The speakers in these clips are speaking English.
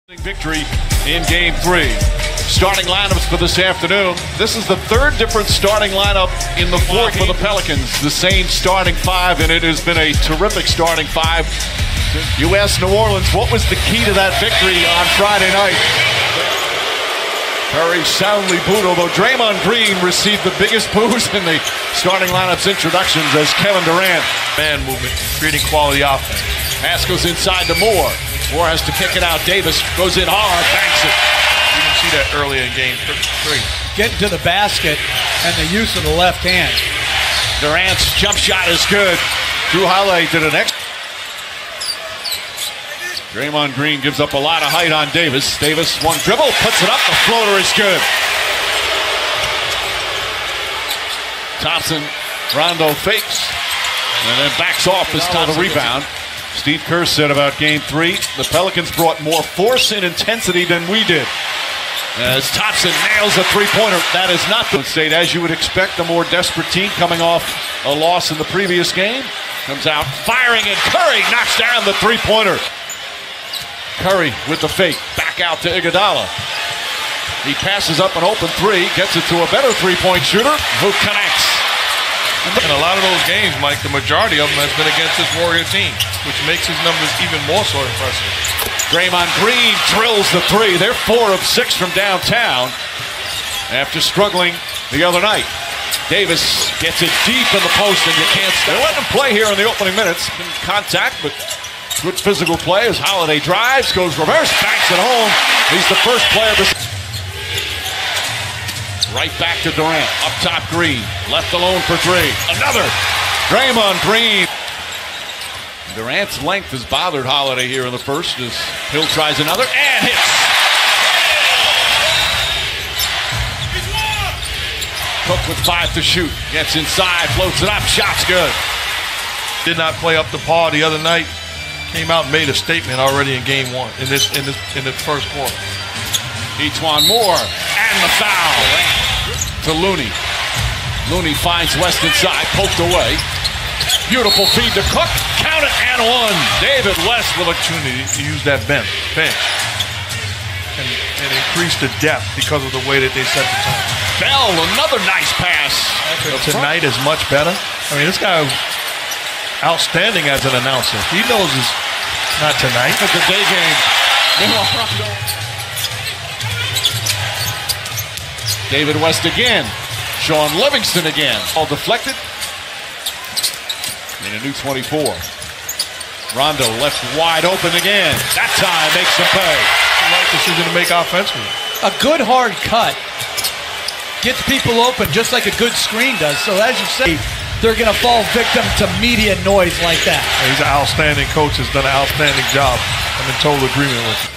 Victory in Game 3. Starting lineups for this afternoon. This is the third different starting lineup in the fourth for the Pelicans. The same starting five, and it has been a terrific starting five. You asked New Orleans, what was the key to that victory on Friday night? Curry soundly booed, although Draymond Green received the biggest boos in the starting lineup's introductions as Kevin Durant. Man movement, creating quality offense. Pass goes inside to Moore. Moore has to kick it out. Davis goes in hard, banks it. You can see that earlier in Game 3. Getting to the basket and the use of the left hand. Durant's jump shot is good. Drew Holiday to the next. Draymond Green gives up a lot of height on Davis. Davis, one dribble, puts it up. The floater is good. Thompson, Rondo fakes, and then backs off this time the rebound. Steve Kerr said about Game 3, the Pelicans brought more force and intensity than we did. As Thompson nails a three-pointer, that is not the state, as you would expect, a more desperate team coming off a loss in the previous game. Comes out firing, and Curry knocks down the three-pointer. Curry with the fake, back out to Iguodala. He passes up an open three, gets it to a better three-point shooter, who connects. In a lot of those games, Mike, the majority of them has been against this Warrior team, which makes his numbers even more so impressive. Draymond Green drills the three. They're 4 of 6 from downtown after struggling the other night. Davis gets it deep in the post, and you can't stop. They're letting him play here in the opening minutes. In contact, but good physical play as Holiday drives, goes reverse, banks it home. He's the first player to... Right back to Durant, up top Green, left alone for three. Another, Draymond Green. Durant's length has bothered Holiday here in the first as Hill tries another and hits. Cook with 5 to shoot, gets inside, floats it up, shot's good. Did not play up to par the other night. Came out and made a statement already in Game 1 in the first quarter. Etuan Moore and the foul to Looney. Looney finds West inside, poked away. Beautiful feed to Cook. Count it and one. David West with opportunity to use that bench and increase the depth because of the way that they set the tone. Bell, another nice pass. Tonight is much better. I mean, this guy outstanding as an announcer. He knows it's not tonight. At the day game. David West again. Sean Livingston again. All deflected. And a new 24. Rondo left wide open again. That time makes him pay. The right decision to make offensively. A good hard cut gets people open just like a good screen does. So as you say, they're going to fall victim to media noise like that. He's an outstanding coach. Has done an outstanding job. I'm in total agreement with him.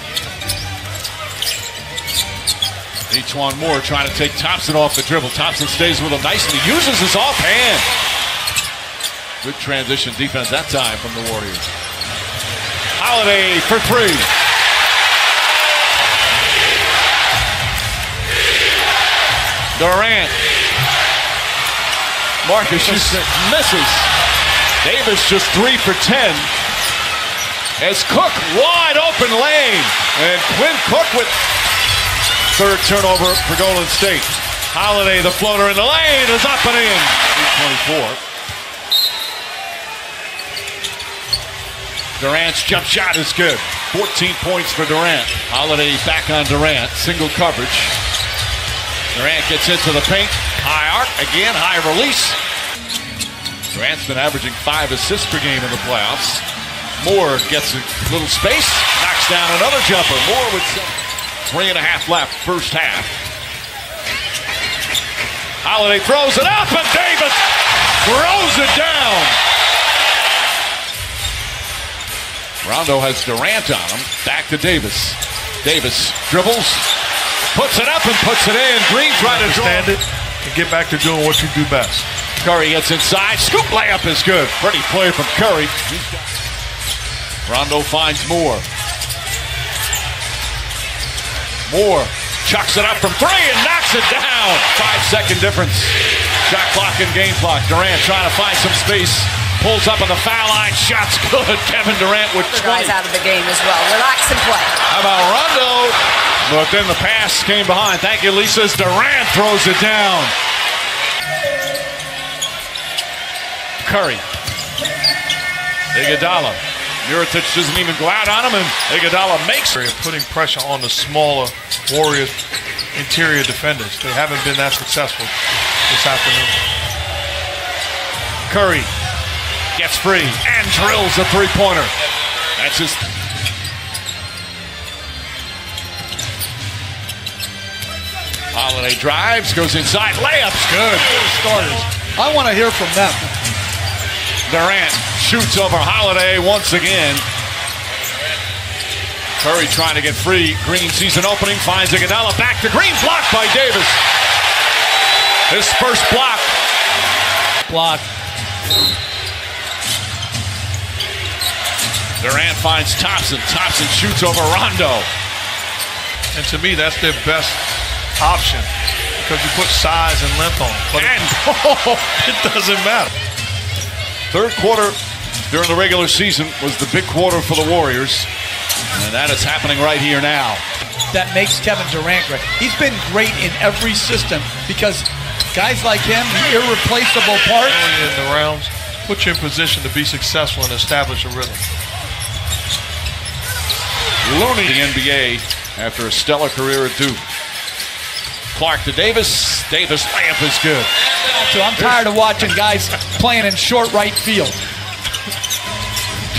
Etuan Moore trying to take Thompson off the dribble. Thompson stays with him nicely. Uses his offhand. Good transition defense that time from the Warriors. Holiday for three. Durant. Marcus misses. Davis just 3 for 10. As Cook wide open lane. And Quinn Cook with third turnover for Golden State. Holiday, the floater in the lane, is up and in. 3:24. Durant's jump shot is good. 14 points for Durant. Holiday back on Durant. Single coverage. Durant gets into the paint. High arc. Again, high release. Durant's been averaging 5 assists per game in the playoffs. Moore gets a little space. Knocks down another jumper. Moore with 3.5 left, first half. Holiday throws it up, and Davis throws it down. Rondo has Durant on him. Back to Davis. Davis dribbles, puts it up and puts it in. Green trying to stand it and get back to doing what you do best. Curry gets inside. Scoop layup is good. Pretty play from Curry. Rondo finds Moore. Moore chucks it up from 3 and knocks it down. 5-second difference. Shot clock and game clock. Durant trying to find some space. Pulls up on the foul line. Shot's good. Kevin Durant with 20. Guys out of the game as well. Relax and play. How about Rondo? But then the pass came behind. Thank you, Lisa. Durant throws it down. Curry. Iguodala. Mirotic doesn't even go out on him, and Iguodala makes it. Putting pressure on the smaller Warriors interior defenders. They haven't been that successful this afternoon. Curry gets free and drills a three-pointer. That's his. Holiday drives, goes inside, layups, good. Starters. I want to hear from them. Durant shoots over Holiday once again. Curry trying to get free. Green sees an opening, finds Iguodala, back to Green, blocked by Davis. His first block. Block. Durant finds Thompson. Thompson shoots over Rondo. And to me, that's their best option because you put size and length on. But it doesn't matter. Third quarter during the regular season was the big quarter for the Warriors. And that is happening right here now. That makes Kevin Durant great. He's been great in every system because guys like him, the irreplaceable part. In the rounds, put you in position to be successful and establish a rhythm. Looney, the NBA, after a stellar career at Duke. Clark to Davis. Davis layup is good. So I'm tired of watching guys playing in short right field.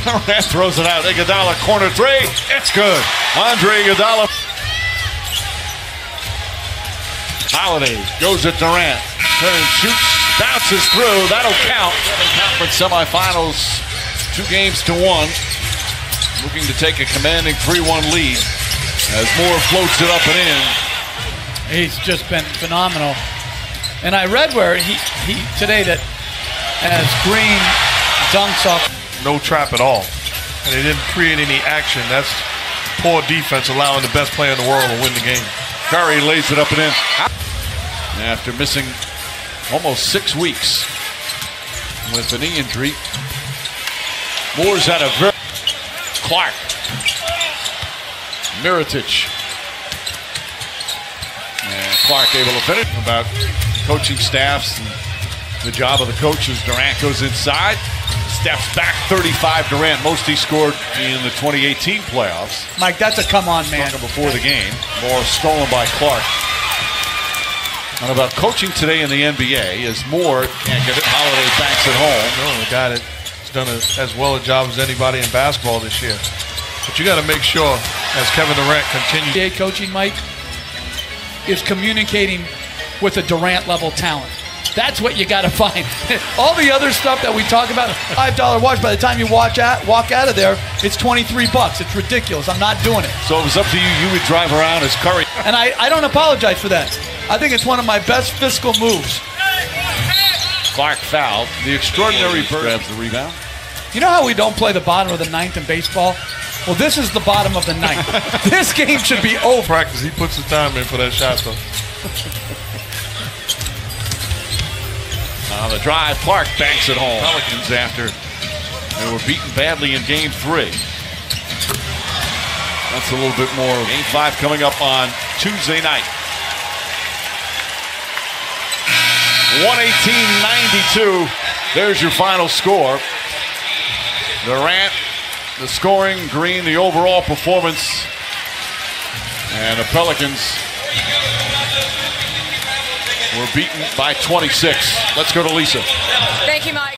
Durant throws it out. Iguodala corner three. It's good. Andre Iguodala. Holiday goes at Durant. Turns, shoots, bounces through. That'll count. Conference semifinals, 2-1. Looking to take a commanding 3-1 lead as Moore floats it up and in. He's just been phenomenal. And I read where he today that as Green dunks off. No trap at all. And they didn't create any action. That's poor defense allowing the best player in the world to win the game. Curry lays it up and in. After missing almost 6 weeks with a knee injury, Moore's had a very... Clark. Mirotic. And Clark able to finish. About coaching staffs and the job of the coaches. Durant goes inside. Steps back 35 Durant. Most he scored in the 2018 playoffs. Mike, that's a come-on, man. Before the game. Moore stolen by Clark. And about coaching today in the NBA is Moore can't get it. Holiday banks at home. No, the guy that's done as well a job as anybody in basketball this year. But you got to make sure, as Kevin Durant continues. NBA coaching, Mike, is communicating with a Durant-level talent. That's what you got to find. All the other stuff that we talk about, $5 watch, by the time you walk out of there, it's $23. It's ridiculous. I'm not doing it. So if it was up to you, you would drive around as Curry. And I don't apologize for that. I think it's one of my best fiscal moves. Clark fouled. The extraordinary Bird grabs the rebound. You know how we don't play the bottom of the ninth in baseball? Well, this is the bottom of the ninth. This game should be over. Practice. He puts the time in for that shot, though. The drive, Clark banks it home. Pelicans after they were beaten badly in Game 3. That's a little bit more. Game 5 coming up on Tuesday night. 118-92. There's your final score. Durant, the scoring, Green, the overall performance. And the Pelicans were beaten by 26. Let's go to Lisa. Thank you, Mike.